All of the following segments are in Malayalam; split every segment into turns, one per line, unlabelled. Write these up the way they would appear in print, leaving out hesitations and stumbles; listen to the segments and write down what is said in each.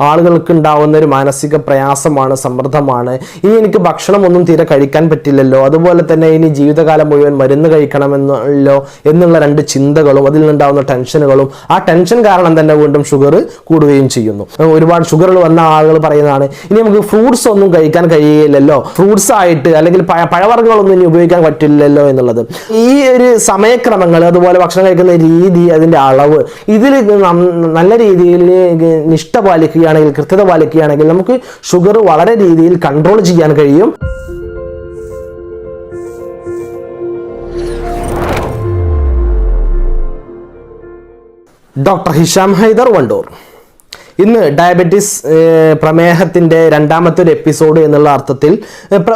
ആളുകൾക്ക് ഉണ്ടാവുന്ന ഒരു മാനസിക പ്രയാസമാണ്, സമ്മർദ്ദമാണ്. ഇനി എനിക്ക് ഭക്ഷണമൊന്നും തീരെ കഴിക്കാൻ പറ്റില്ലല്ലോ, അതുപോലെ തന്നെ ഇനി ജീവിതകാലം മുഴുവൻ മരുന്ന് കഴിക്കണമെന്നല്ലോ എന്നുള്ള രണ്ട് ചിന്തകളും അതിൽ നിന്നുണ്ടാവുന്ന ടെൻഷനുകളും, ആ ടെൻഷൻ കാരണം തന്നെ വീണ്ടും ഷുഗർ കൂടുകയും ചെയ്യുന്നു. ഒരുപാട് ഷുഗറുകൾ വന്ന ആളുകൾ പറയുന്നതാണ് ഇനി നമുക്ക് ഫ്രൂട്ട്സ് ഒന്നും കഴിക്കാൻ കഴിയില്ലല്ലോ, ഫ്രൂട്ട്സ് ആയിട്ട് അല്ലെങ്കിൽ പഴവർഗ്ഗങ്ങളൊന്നും ഇനി ഉപയോഗിക്കാൻ പറ്റില്ലല്ലോ എന്നുള്ളത്. ഈ ഒരു സമയക്രമങ്ങൾ, അതുപോലെ ഭക്ഷണം കഴിക്കുന്ന രീതി, അതിൻ്റെ അളവ്, ഇതിൽ നല്ല രീതിയിൽ നിഷ്ഠ പാലിക്കുകയാണെങ്കിൽ, കൃത്യത പാലിക്കുകയാണെങ്കിൽ നമുക്ക് ഷുഗർ വളരെ രീതിയിൽ കൺട്രോൾ ചെയ്യാൻ കഴിയും. ഡോക്ടർ ഹിഷാം ഹൈദർ, വണ്ടൂർ. ഇന്ന് ഡയബറ്റീസ് പ്രമേഹത്തിൻ്റെ രണ്ടാമത്തെ ഒരു എപ്പിസോഡ് എന്നുള്ള അർത്ഥത്തിൽ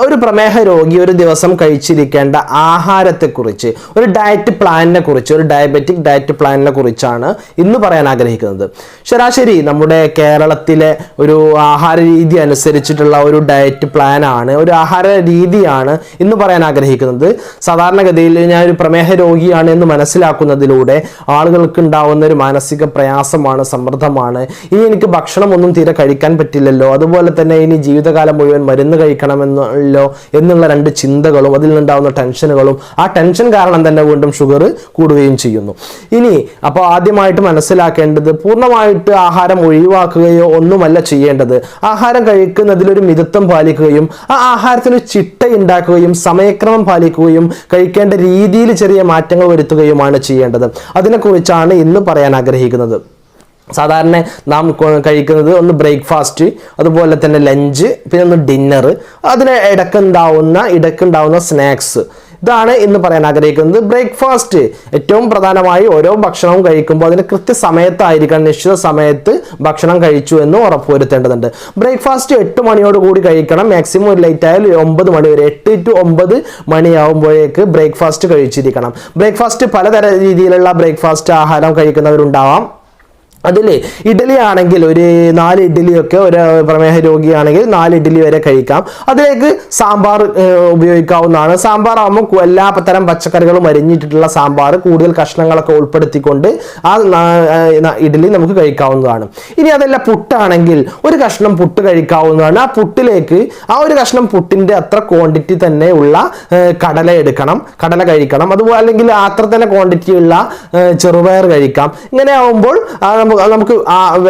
ഒരു പ്രമേഹ രോഗി ഒരു ദിവസം കഴിച്ചിരിക്കേണ്ട ആഹാരത്തെക്കുറിച്ച്, ഒരു ഡയറ്റ് പ്ലാനിനെ കുറിച്ച്, ഒരു ഡയബറ്റിക് ഡയറ്റ് പ്ലാനിനെ കുറിച്ചാണ് ഇന്ന് പറയാൻ ആഗ്രഹിക്കുന്നത്. ശരാശരി നമ്മുടെ കേരളത്തിലെ ഒരു ആഹാര രീതി അനുസരിച്ചിട്ടുള്ള ഒരു ഡയറ്റ് പ്ലാനാണ്, ഒരു ആഹാര രീതിയാണ് ഇന്ന് പറയാൻ ആഗ്രഹിക്കുന്നത്. സാധാരണഗതിയിൽ ഞാൻ ഒരു പ്രമേഹ രോഗിയാണ് എന്ന് മനസ്സിലാക്കുന്നതിലൂടെ ആളുകൾക്ക് ഉണ്ടാവുന്ന ഒരു മാനസിക പ്രയാസമാണ്, സമ്മർദ്ദമാണ്. ഇനി എനിക്ക് ഭക്ഷണമൊന്നും തീരെ കഴിക്കാൻ പറ്റില്ലല്ലോ, അതുപോലെ തന്നെ ഇനി ജീവിതകാലം മുഴുവൻ മരുന്ന് കഴിക്കണമെന്നല്ലോ എന്നുള്ള രണ്ട് ചിന്തകളും അതിൽ നിന്നുണ്ടാവുന്ന ടെൻഷനുകളും, ആ ടെൻഷൻ കാരണം തന്നെ വീണ്ടും ഷുഗർ കൂടുകയും ചെയ്യുന്നു. ഇനി അപ്പോൾ ആദ്യമായിട്ട് മനസ്സിലാക്കേണ്ടത്, പൂർണ്ണമായിട്ട് ആഹാരം ഒഴിവാക്കുകയോ ഒന്നുമല്ല ചെയ്യേണ്ടത്. ആഹാരം കഴിക്കുന്നതിലൊരു മിതത്വം പാലിക്കുകയും ആ ആഹാരത്തിന് ചിട്ട ഉണ്ടാക്കുകയും സമയക്രമം പാലിക്കുകയും കഴിക്കേണ്ട രീതിയിൽ ചെറിയ മാറ്റങ്ങൾ വരുത്തുകയുമാണ് ചെയ്യേണ്ടത്. അതിനെക്കുറിച്ചാണ് ഇന്ന് പറയാൻ ആഗ്രഹിക്കുന്നത്. സാധാരണ നാം കഴിക്കുന്നത് ഒന്ന് ബ്രേക്ക്ഫാസ്റ്റ്, അതുപോലെ തന്നെ ലഞ്ച്, പിന്നെ ഒന്ന് ഡിന്നർ, അതിന് ഇടയ്ക്കുണ്ടാവുന്ന സ്നാക്സ്. ഇതാണ് ഇന്ന് പറയാൻ ആഗ്രഹിക്കുന്നത്. ബ്രേക്ക്ഫാസ്റ്റ് ഏറ്റവും പ്രധാനമായി ഓരോ ഭക്ഷണവും കഴിക്കുമ്പോൾ അതിന് കൃത്യസമയത്തായിരിക്കണം, നിശ്ചിത സമയത്ത് ഭക്ഷണം കഴിച്ചു എന്ന് ഉറപ്പുവരുത്തേണ്ടതുണ്ട്. ബ്രേക്ക്ഫാസ്റ്റ് 8 മണിയോട് കൂടി കഴിക്കണം, മാക്സിമം ഒരു ലേറ്റ് ആയാൽ 9 മണി വരെ, 8 to 9 മണിയാവുമ്പോഴേക്ക് ബ്രേക്ക്ഫാസ്റ്റ് കഴിച്ചിരിക്കണം. ബ്രേക്ക്ഫാസ്റ്റ് പലതര രീതിയിലുള്ള ബ്രേക്ക്ഫാസ്റ്റ് ആഹാരം കഴിക്കുന്നവരുണ്ടാവാം. അതിൽ ഇഡ്ഡലി ആണെങ്കിൽ ഒരു 4 ഇഡ്ഡലിയൊക്കെ ഒരു പ്രമേഹ രോഗിയാണെങ്കിൽ 4 ഇഡ്ഡലി വരെ കഴിക്കാം. അതിലേക്ക് സാമ്പാർ ഉപയോഗിക്കാവുന്നതാണ്. സാമ്പാർ ആകുമ്പോൾ എല്ലാ തരം പച്ചക്കറികളും അരിഞ്ഞിട്ടുള്ള സാമ്പാർ, കൂടുതൽ കഷ്ണങ്ങളൊക്കെ ഉൾപ്പെടുത്തിക്കൊണ്ട് ആ ഇഡ്ഡലി നമുക്ക് കഴിക്കാവുന്നതാണ്. ഇനി അതല്ല പുട്ടാണെങ്കിൽ ഒരു കഷ്ണം പുട്ട് കഴിക്കാവുന്നതാണ്. ആ പുട്ടിലേക്ക് ആ ഒരു കഷ്ണം പുട്ടിൻ്റെ അത്ര ക്വാണ്ടിറ്റി തന്നെ ഉള്ള കടല എടുക്കണം, കടല കഴിക്കണം. അതുപോലെ അല്ലെങ്കിൽ അത്ര തന്നെ ക്വാണ്ടിറ്റി ഉള്ള ചെറുപയർ കഴിക്കാം. ഇങ്ങനെ ആവുമ്പോൾ നമുക്ക്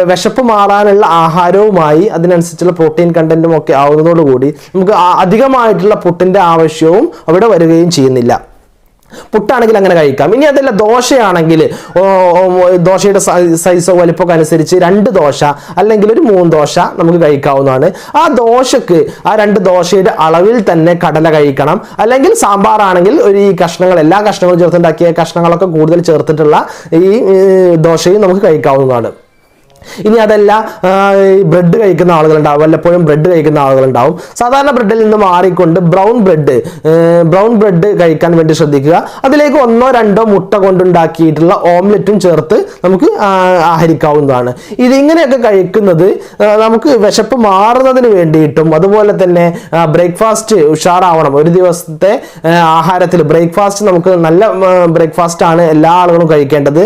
വിശപ്പ് മാറാനുള്ള ആഹാരവുമായി അതിനനുസരിച്ചുള്ള പ്രോട്ടീൻ കണ്ടന്റും ഒക്കെ ആവുന്നതോടുകൂടി നമുക്ക് അധികമായിട്ടുള്ള പുട്ടിൻ്റെ ആവശ്യവും അവിടെ വരികയും ചെയ്യുന്നില്ല. പുട്ടാണെങ്കിൽ അങ്ങനെ കഴിക്കാം. ഇനി അതല്ല ദോശയാണെങ്കിൽ ദോശയുടെ സൈസോ വലിപ്പമൊക്കെ അനുസരിച്ച് 2 ദോശ അല്ലെങ്കിൽ ഒരു 3 ദോശ നമുക്ക് കഴിക്കാവുന്നതാണ്. ആ ദോശക്ക് ആ 2 ദോശയുടെ അളവിൽ തന്നെ കടല കഴിക്കണം. അല്ലെങ്കിൽ സാമ്പാർ ആണെങ്കിൽ ഒരു ഈ കഷ്ണങ്ങൾ, എല്ലാ കഷ്ണങ്ങളും ചേർത്തുണ്ടാക്കിയ കഷ്ണങ്ങളൊക്കെ കൂടുതൽ ചേർത്തിട്ടുള്ള ഈ ദോശയും നമുക്ക് കഴിക്കാവുന്നതാണ്. ഇനി അതല്ല ബ്രെഡ് കഴിക്കുന്ന ആളുകളുണ്ടാവും, വല്ലപ്പോഴും ബ്രെഡ് കഴിക്കുന്ന ആളുകളുണ്ടാവും. സാധാരണ ബ്രെഡിൽ നിന്ന് മാറിക്കൊണ്ട് ബ്രൗൺ ബ്രെഡ് കഴിക്കാൻ വേണ്ടി ശ്രദ്ധിക്കുക. അതിലേക്ക് 1-2 മുട്ട കൊണ്ടുണ്ടാക്കിയിട്ടുള്ള ഓംലെറ്റും ചേർത്ത് നമുക്ക് ആഹരിക്കാവുന്നതാണ്. ഇതിങ്ങനെയൊക്കെ കഴിക്കുന്നത് നമുക്ക് വിശപ്പ് മാറുന്നതിന് വേണ്ടിയിട്ടും, അതുപോലെ തന്നെ ബ്രേക്ക്ഫാസ്റ്റ് ഉഷാറാവണം. ഒരു ദിവസത്തെ ആഹാരത്തിൽ ബ്രേക്ക്ഫാസ്റ്റ് നമുക്ക് നല്ല ബ്രേക്ക്ഫാസ്റ്റ് ആണ് എല്ലാ ആളുകളും കഴിക്കേണ്ടത്.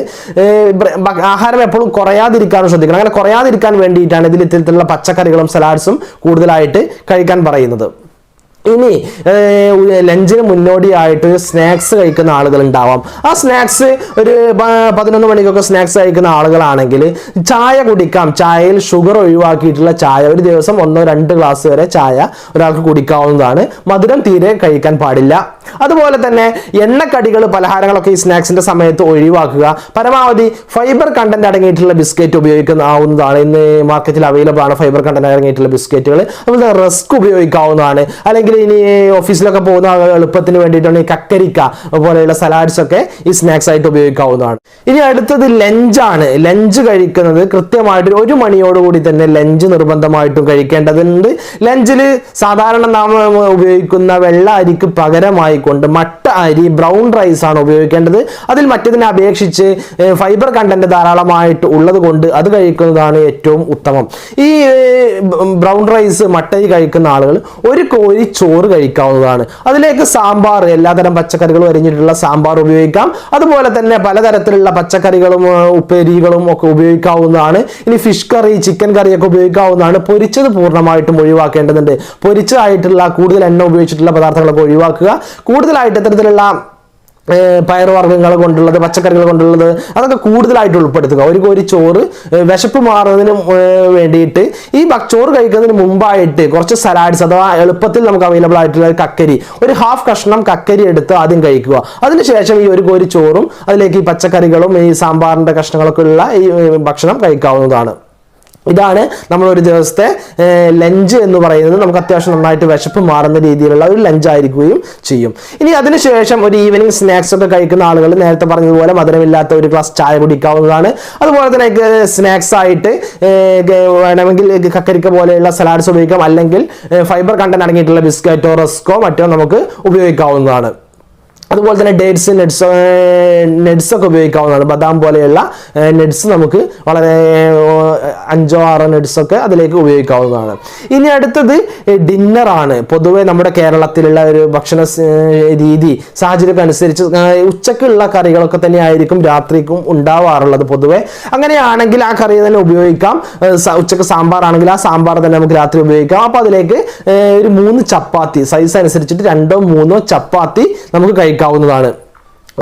ആഹാരം എപ്പോഴും കുറയാതിരിക്കാനും ശ്രദ്ധിക്കണം. അങ്ങനെ കുറയാതിരിക്കാൻ വേണ്ടിയിട്ടാണ് ഇതിൽ ഇത്തരത്തിലുള്ള പച്ചക്കറികളും സലാഡ്സും കൂടുതലായിട്ട് കഴിക്കാൻ പറയുന്നത്. ഇനി ലഞ്ചിന് മുന്നോടിയായിട്ട് സ്നാക്സ് കഴിക്കുന്ന ആളുകൾ ഉണ്ടാവാം. ആ സ്നാക്സ് ഒരു 11 മണിക്കൊക്കെ സ്നാക്സ് കഴിക്കുന്ന ആളുകളാണെങ്കിൽ ചായ കുടിക്കാം. ചായയിൽ ഷുഗർ ഒഴിവാക്കിയിട്ടുള്ള ചായ, ഒരു ദിവസം 1-2 ഗ്ലാസ് വരെ ചായ ഒരാൾക്ക് കുടിക്കാവുന്നതാണ്. മധുരം തീരെ കഴിക്കാൻ പാടില്ല. അതുപോലെ തന്നെ എണ്ണക്കടികൾ, പലഹാരങ്ങളൊക്കെ ഈ സ്നാക്സിന്റെ സമയത്ത് ഒഴിവാക്കുക. പരമാവധി ഫൈബർ കണ്ടന്റ് അടങ്ങിയിട്ടുള്ള ബിസ്ക്കറ്റ് ഉപയോഗിക്കാവുന്നതാണ്. ഇന്ന് മാർക്കറ്റിൽ അവൈലബിൾ ആണ് ഫൈബർ കണ്ടന്റ് അടങ്ങിയിട്ടുള്ള ബിസ്ക്കറ്റുകൾ. അതുപോലെ റസ്ക് ഉപയോഗിക്കാവുന്നതാണ്. അല്ലെങ്കിൽ ഇനി ഓഫീസിലൊക്കെ പോകുന്ന എളുപ്പത്തിന് വേണ്ടിയിട്ടാണ് ഈ കക്കരിക്ക പോലെയുള്ള സലാഡ്സ് ഒക്കെ ഈ സ്നാക്സ് ആയിട്ട് ഉപയോഗിക്കാവുന്നതാണ്. ഇനി അടുത്തത് ലഞ്ചാണ്. ലഞ്ച് കഴിക്കുന്നത് കൃത്യമായിട്ട് 1 മണിയോടുകൂടി തന്നെ ലഞ്ച് നിർബന്ധമായിട്ടും കഴിക്കേണ്ടതുണ്ട്. ലഞ്ചിൽ സാധാരണ നാം ഉപയോഗിക്കുന്ന വെള്ള അരിക്ക് പകരമായിക്കൊണ്ട് മട്ട അരി, ബ്രൗൺ റൈസ് ആണ് ഉപയോഗിക്കേണ്ടത്. അതിൽ മറ്റതിനെ അപേക്ഷിച്ച് ഫൈബർ കണ്ടന്റ് ധാരാളമായിട്ട് ഉള്ളത് കൊണ്ട് അത് കഴിക്കുന്നതാണ് ഏറ്റവും ഉത്തമം. ഈ ബ്രൗൺ റൈസ്, മട്ട അരി കഴിക്കുന്ന ആളുകൾ ഒരു കോരി ചോറ് കഴിക്കാവുന്നതാണ്. അതിലേക്ക് സാമ്പാർ, എല്ലാതരം പച്ചക്കറികളും അരിഞ്ഞിട്ടുള്ള സാമ്പാർ ഉപയോഗിക്കാം. അതുപോലെ തന്നെ പലതരത്തിലുള്ള പച്ചക്കറികളും ഉപ്പേരികളും ഒക്കെ ഉപയോഗിക്കാവുന്നതാണ്. ഇനി ഫിഷ് കറി, ചിക്കൻ കറിയൊക്കെ ഉപയോഗിക്കാവുന്നതാണ്. പൊരിച്ചത് പൂർണ്ണമായിട്ടും ഒഴിവാക്കേണ്ടതുണ്ട്. പൊരിച്ചതായിട്ടുള്ള കൂടുതൽ എണ്ണ ഉപയോഗിച്ചിട്ടുള്ള പദാർത്ഥങ്ങളൊക്കെ ഒഴിവാക്കുക. കൂടുതലായിട്ട് ഇത്തരത്തിലുള്ള പയറുവർഗ്ഗങ്ങൾ കൊണ്ടുള്ളത്, പച്ചക്കറികൾ കൊണ്ടുള്ളത് അതൊക്കെ കൂടുതലായിട്ട് ഉൾപ്പെടുത്തുക. ഒരു ചോറ് വിശപ്പ് മാറുന്നതിന് വേണ്ടിയിട്ട് ഈ ചോറ് കഴിക്കുന്നതിന് മുമ്പായിട്ട് കുറച്ച് സലാഡ്സ് അഥവാ എളുപ്പത്തിൽ നമുക്ക് അവൈലബിൾ ആയിട്ടുള്ള കക്കരി, ഒരു ഹാഫ് കഷ്ണം കക്കരി എടുത്ത് ആദ്യം കഴിക്കുക. അതിനുശേഷം ഈ ഒരു ചോറും അതിലേക്ക് ഈ പച്ചക്കറികളും ഈ സാമ്പാറിന്റെ കഷ്ണങ്ങളൊക്കെ ഉള്ള ഈ ഭക്ഷണം കഴിക്കാവുന്നതാണ്. ഇതാണ് നമ്മൾ ഒരു ദിവസത്തെ ലഞ്ച് എന്ന് പറയുന്നത്. നമുക്ക് അത്യാവശ്യം നന്നായിട്ട് വിശപ്പ് മാറുന്ന രീതിയിലുള്ള ഒരു ലഞ്ച് ആയിരിക്കുകയും ചെയ്യും. ഇനി അതിനുശേഷം ഒരു ഈവനിങ് സ്നാക്സ് ഒക്കെ കഴിക്കുന്ന ആളുകൾ നേരത്തെ പറഞ്ഞതുപോലെ മധുരമില്ലാത്ത ഒരു ഗ്ലാസ് ചായ കുടിക്കാവുന്നതാണ്. അതുപോലെ തന്നെ സ്നാക്സ് ആയിട്ട് വേണമെങ്കിൽ കക്കരിക്ക പോലെയുള്ള സലാഡ്സ് ഉപയോഗിക്കാം, അല്ലെങ്കിൽ ഫൈബർ കണ്ടന്റ് അടങ്ങിയിട്ടുള്ള ബിസ്ക്കറ്റോ റസ്കോ മറ്റോ നമുക്ക് ഉപയോഗിക്കാവുന്നതാണ്. അതുപോലെ തന്നെ ഡേറ്റ്സ്, നെഡ്സ് ഒക്കെ ഉപയോഗിക്കാവുന്നതാണ്. ബദാം പോലെയുള്ള നെഡ്സ് നമുക്ക് വളരെ 5-6 നെഡ്സ് ഒക്കെ അതിലേക്ക് ഉപയോഗിക്കാവുന്നതാണ്. ഇനി അടുത്തത് ഡിന്നറാണ്. പൊതുവെ നമ്മുടെ കേരളത്തിലുള്ള ഒരു ഭക്ഷണ രീതി സാഹചര്യം അനുസരിച്ച് ഉച്ചക്കുള്ള കറികളൊക്കെ തന്നെ ആയിരിക്കും രാത്രിക്കും ഉണ്ടാവാറുള്ളത് പൊതുവെ. അങ്ങനെയാണെങ്കിൽ ആ കറി തന്നെ ഉപയോഗിക്കാം. ഉച്ചക്ക് സാമ്പാർ ആണെങ്കിൽ ആ സാമ്പാർ തന്നെ നമുക്ക് രാത്രി ഉപയോഗിക്കാം. അപ്പോൾ അതിലേക്ക് ഒരു 3 ചപ്പാത്തി, സൈസ് അനുസരിച്ചിട്ട് 2-3 ചപ്പാത്തി നമുക്ക് കഴിക്കാം.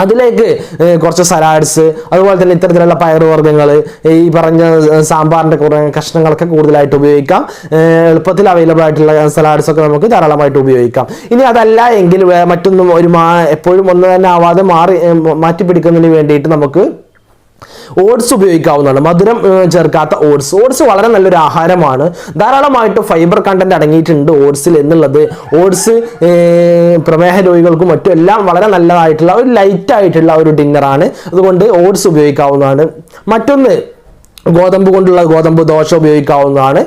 അതിലേക്ക് കുറച്ച് സലാഡ്സ്, അതുപോലെ തന്നെ ഇത്തരത്തിലുള്ള പയറുവർഗ്ഗങ്ങൾ, ഈ പറഞ്ഞ സാമ്പാറിന്റെ കുറേ കഷ്ണങ്ങളൊക്കെ കൂടുതലായിട്ട് ഉപയോഗിക്കാം. എളുപ്പത്തിൽ അവൈലബിൾ ആയിട്ടുള്ള സലാഡ്സ് ഒക്കെ നമുക്ക് ധാരാളമായിട്ട് ഉപയോഗിക്കാം. ഇനി അതല്ല എങ്കിൽ മറ്റൊന്നും എപ്പോഴും ഒന്ന് തന്നെ ആവാതെ മാറ്റി പിടിക്കുന്നതിന് വേണ്ടിയിട്ട് നമുക്ക് ഓട്സ് ഉപയോഗിക്കാവുന്നതാണ്. മധുരം ചേർക്കാത്ത ഓട്സ് വളരെ നല്ലൊരു ആഹാരമാണ്. ധാരാളമായിട്ട് ഫൈബർ കണ്ടന്റ് അടങ്ങിയിട്ടുണ്ട് ഓട്സിൽ എന്നുള്ളത്. ഓട്സ് പ്രമേഹ രോഗികൾക്കും മറ്റും എല്ലാം വളരെ നല്ലതായിട്ടുള്ള ഒരു ലൈറ്റ് ആയിട്ടുള്ള ഒരു ഡിന്നറാണ്. അതുകൊണ്ട് ഓട്സ് ഉപയോഗിക്കാവുന്നതാണ്. മറ്റൊന്ന് ഗോതമ്പ് ദോശ ഉപയോഗിക്കാവുന്നതാണ്.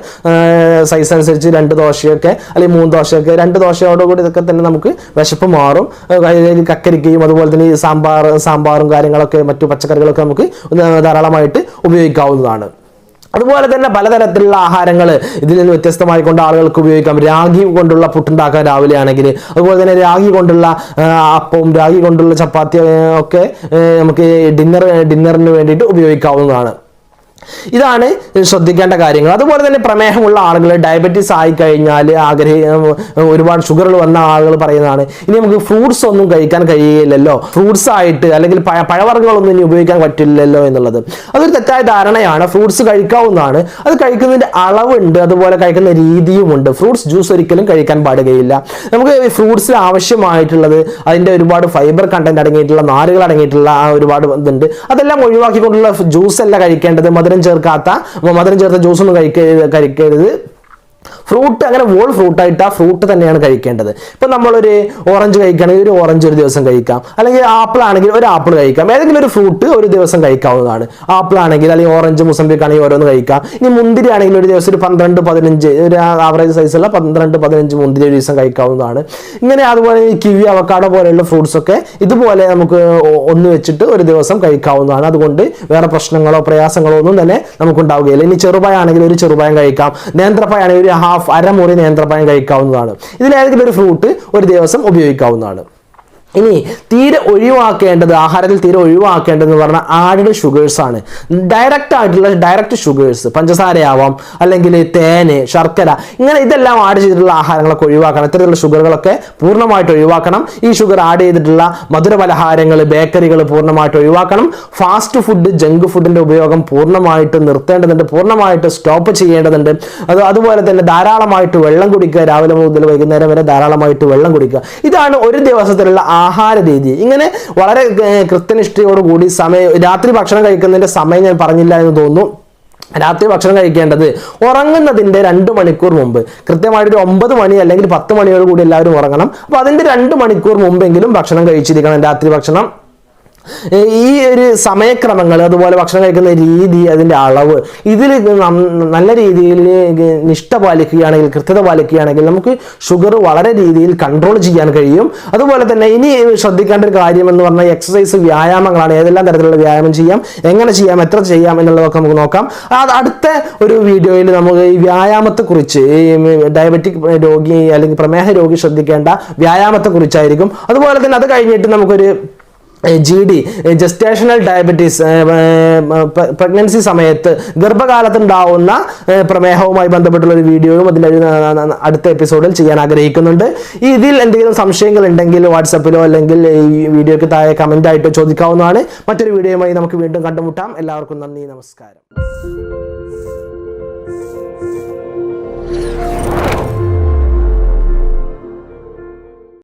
സൈസ് അനുസരിച്ച് 2 ദോശയൊക്കെ അല്ലെങ്കിൽ 3 ദോശയൊക്കെ, 2 ദോശയോടുകൂടി ഇതൊക്കെ തന്നെ നമുക്ക് വിശപ്പ് മാറും. കക്കരിക്കയും അതുപോലെ തന്നെ ഈ സാമ്പാറും കാര്യങ്ങളൊക്കെ മറ്റു പച്ചക്കറികളൊക്കെ നമുക്ക് ധാരാളമായിട്ട് ഉപയോഗിക്കാവുന്നതാണ്. അതുപോലെ തന്നെ പലതരത്തിലുള്ള ആഹാരങ്ങൾ ഇതിൽ നിന്ന് വ്യത്യസ്തമായിക്കൊണ്ട് ആളുകൾക്ക് ഉപയോഗിക്കാം. രാഗി കൊണ്ടുള്ള പുട്ടുണ്ടാക്കാൻ രാവിലെ ആണെങ്കിൽ, അതുപോലെ തന്നെ രാഗി കൊണ്ടുള്ള അപ്പവും രാഗി കൊണ്ടുള്ള ചപ്പാത്തി ഒക്കെ നമുക്ക് ഡിന്നറിന് വേണ്ടിയിട്ട് ഉപയോഗിക്കാവുന്നതാണ്. ഇതാണ് ശ്രദ്ധിക്കേണ്ട കാര്യങ്ങൾ. അതുപോലെ തന്നെ പ്രമേഹമുള്ള ആളുകൾ, ഡയബറ്റീസ് ആയി കഴിഞ്ഞാൽ ഒരുപാട് ഷുഗറുകൾ വന്ന ആളുകൾ പറയുന്നതാണ്, ഇനി നമുക്ക് ഫ്രൂട്ട്സ് ഒന്നും കഴിക്കാൻ കഴിയില്ലല്ലോ, ഫ്രൂട്ട്സ് ആയിട്ട് അല്ലെങ്കിൽ പഴവർഗ്ഗങ്ങളൊന്നും ഇനി ഉപയോഗിക്കാൻ പറ്റില്ലല്ലോ എന്നുള്ളത്. അതൊരു തെറ്റായ ധാരണയാണ്. ഫ്രൂട്ട്സ് കഴിക്കാവുന്നതാണ്. അത് കഴിക്കുന്നതിൻ്റെ അളവുണ്ട്, അതുപോലെ കഴിക്കുന്ന രീതിയുമുണ്ട്. ഫ്രൂട്ട്സ് ജ്യൂസ് ഒരിക്കലും കഴിക്കാൻ പാടുകയില്ല. നമുക്ക് ഫ്രൂട്ട്സിൽ ആവശ്യമായിട്ടുള്ളത് അതിൻ്റെ ഒരുപാട് ഫൈബർ കണ്ടന്റ് അടങ്ങിയിട്ടുള്ള, നാരുകൾ അടങ്ങിയിട്ടുള്ള ഒരുപാട് ഇതുണ്ട്. അതെല്ലാം ഒഴിവാക്കിക്കൊണ്ടുള്ള ജ്യൂസ് അല്ല കഴിക്കേണ്ടത്. മധുരം ചേർത്ത ജ്യൂസ് ഒന്നും കഴിക്കരുത്. ഫ്രൂട്ട് അങ്ങനെ വോൾ ഫ്രൂട്ടായിട്ട് ആ ഫ്രൂട്ട് തന്നെയാണ് കഴിക്കേണ്ടത്. ഇപ്പം നമ്മളൊരു ഓറഞ്ച് കഴിക്കുകയാണെങ്കിൽ ഒരു ഓറഞ്ച് ഒരു ദിവസം കഴിക്കാം, അല്ലെങ്കിൽ ആപ്പിൾ ആണെങ്കിൽ ഒരു ആപ്പിൾ കഴിക്കാം. ഏതെങ്കിലും ഒരു ഫ്രൂട്ട് ഒരു ദിവസം കഴിക്കാവുന്നതാണ്. ആപ്പിൾ ആണെങ്കിൽ അല്ലെങ്കിൽ ഓറഞ്ച്, മുസംബിക്ക് ആണെങ്കിൽ ഓരോന്ന് കഴിക്കാം. ഇനി മുന്തിരി ആണെങ്കിൽ ഒരു ദിവസം ഒരു 12-15, ഒരു ആവറേജ് സൈസുള്ള 12-15 മുന്തിരി ഒരു ദിവസം കഴിക്കാവുന്നതാണ്. ഇങ്ങനെ അതുപോലെ കിവി, അവക്കാഡോ പോലെയുള്ള ഫ്രൂട്ട്സ് ഒക്കെ ഇതുപോലെ നമുക്ക് ഒന്ന് വെച്ചിട്ട് ഒരു ദിവസം കഴിക്കാവുന്നതാണ്. അതുകൊണ്ട് വേറെ പ്രശ്നങ്ങളോ പ്രയാസങ്ങളോ ഒന്നും തന്നെ നമുക്കുണ്ടാവുകയില്ല. ഇനി ചെറുപഴം ആണെങ്കിൽ ഒരു ചെറുപഴം കഴിക്കാം. നേന്ത്രപ്പഴം ആണെങ്കിൽ ഒരു അരമുറി നേന്ത്രപ്പഴം കഴിക്കാവുന്നതാണ്. ഇതിലേതെങ്കിലും ഒരു ഫ്രൂട്ട് ഒരു ദിവസം ഉപയോഗിക്കാവുന്നതാണ്. ഇനി തീരെ ഒഴിവാക്കേണ്ടത്, ആഹാരത്തിൽ തീരെ ഒഴിവാക്കേണ്ടതെന്ന് പറഞ്ഞാൽ ആഡഡ് ഷുഗേഴ്സ് ആണ്. ഡയറക്റ്റ് ഷുഗേഴ്സ്, പഞ്ചസാരയാവാം, അല്ലെങ്കിൽ തേന്, ശർക്കര, ഇങ്ങനെ ഇതെല്ലാം ആഡ് ചെയ്തിട്ടുള്ള ആഹാരങ്ങളൊക്കെ ഒഴിവാക്കണം. ഇത്തരത്തിലുള്ള ഷുഗറുകളൊക്കെ പൂർണ്ണമായിട്ട് ഒഴിവാക്കണം. ഈ ഷുഗർ ആഡ് ചെയ്തിട്ടുള്ള മധുര പലഹാരങ്ങൾ, ബേക്കറികൾ പൂർണ്ണമായിട്ട് ഒഴിവാക്കണം. ഫാസ്റ്റ് ഫുഡ്, ജങ്ക് ഫുഡിന്റെ ഉപയോഗം പൂർണ്ണമായിട്ട് നിർത്തേണ്ടതുണ്ട്, പൂർണ്ണമായിട്ട് സ്റ്റോപ്പ് ചെയ്യേണ്ടതുണ്ട്. അതുപോലെ തന്നെ ധാരാളമായിട്ട് വെള്ളം കുടിക്കുക. രാവിലെ മുതൽ വൈകുന്നേരം വരെ ധാരാളമായിട്ട് വെള്ളം കുടിക്കുക. ഇതാണ് ഒരു ദിവസത്തിലുള്ള ആഹാര രീതി. ഇങ്ങനെ വളരെ കൃത്യനിഷ്ഠയോടുകൂടി രാത്രി ഭക്ഷണം കഴിക്കുന്നതിന്റെ സമയം ഞാൻ പറഞ്ഞില്ല എന്ന് തോന്നുന്നു. രാത്രി ഭക്ഷണം കഴിക്കേണ്ടത് ഉറങ്ങുന്നതിൻ്റെ 2 മണിക്കൂർ മുമ്പ്, കൃത്യമായിട്ടൊരു 9 മണി അല്ലെങ്കിൽ 10 മണിയോട് കൂടി എല്ലാവരും ഉറങ്ങണം. അപ്പോൾ അതിൻ്റെ 2 മണിക്കൂർ മുമ്പെങ്കിലും ഭക്ഷണം കഴിച്ചിരിക്കണം, രാത്രി ഭക്ഷണം. ഈ ഒരു സമയക്രമങ്ങൾ, അതുപോലെ ഭക്ഷണം കഴിക്കുന്ന രീതി, അതിൻ്റെ അളവ്, ഇതിൽ നല്ല രീതിയിൽ നിഷ്ഠ പാലിക്കുകയാണെങ്കിൽ, കൃത്യത പാലിക്കുകയാണെങ്കിൽ നമുക്ക് ഷുഗർ വളരെ രീതിയിൽ കൺട്രോൾ ചെയ്യാൻ കഴിയും. അതുപോലെ തന്നെ ഇനി ശ്രദ്ധിക്കേണ്ട ഒരു കാര്യം എന്ന് പറഞ്ഞാൽ എക്സസൈസ്, വ്യായാമങ്ങളാണ്. ഏതെല്ലാം തരത്തിലുള്ള വ്യായാമം ചെയ്യാം, എങ്ങനെ ചെയ്യാം, എത്ര ചെയ്യാം എന്നുള്ളതൊക്കെ നമുക്ക് നോക്കാം. അടുത്ത ഒരു വീഡിയോയിൽ നമുക്ക് ഈ വ്യായാമത്തെക്കുറിച്ച്, ഈ ഡയബറ്റിക് രോഗി അല്ലെങ്കിൽ പ്രമേഹ രോഗി ശ്രദ്ധിക്കേണ്ട വ്യായാമത്തെക്കുറിച്ചായിരിക്കും. അതുപോലെ തന്നെ അത് കഴിഞ്ഞിട്ട് നമുക്കൊരു GD, ജസ്റ്റേഷണൽ ഡയബറ്റീസ്, പ്രഗ്നൻസി സമയത്ത് ഗർഭകാലത്തുണ്ടാവുന്ന പ്രമേഹവുമായി ബന്ധപ്പെട്ടുള്ള ഒരു വീഡിയോയും അതിൻ്റെ അടുത്ത എപ്പിസോഡിൽ ചെയ്യാൻ ആഗ്രഹിക്കുന്നുണ്ട്. ഇതിൽ എന്തെങ്കിലും സംശയങ്ങൾ ഉണ്ടെങ്കിൽ വാട്സപ്പിലോ അല്ലെങ്കിൽ ഈ വീഡിയോയ്ക്ക് താഴെ കമൻ്റ് ആയിട്ടോ ചോദിക്കാവുന്നതാണ്. മറ്റൊരു വീഡിയോയുമായി നമുക്ക് വീണ്ടും കണ്ടുമുട്ടാം. എല്ലാവർക്കും നന്ദി, നമസ്കാരം.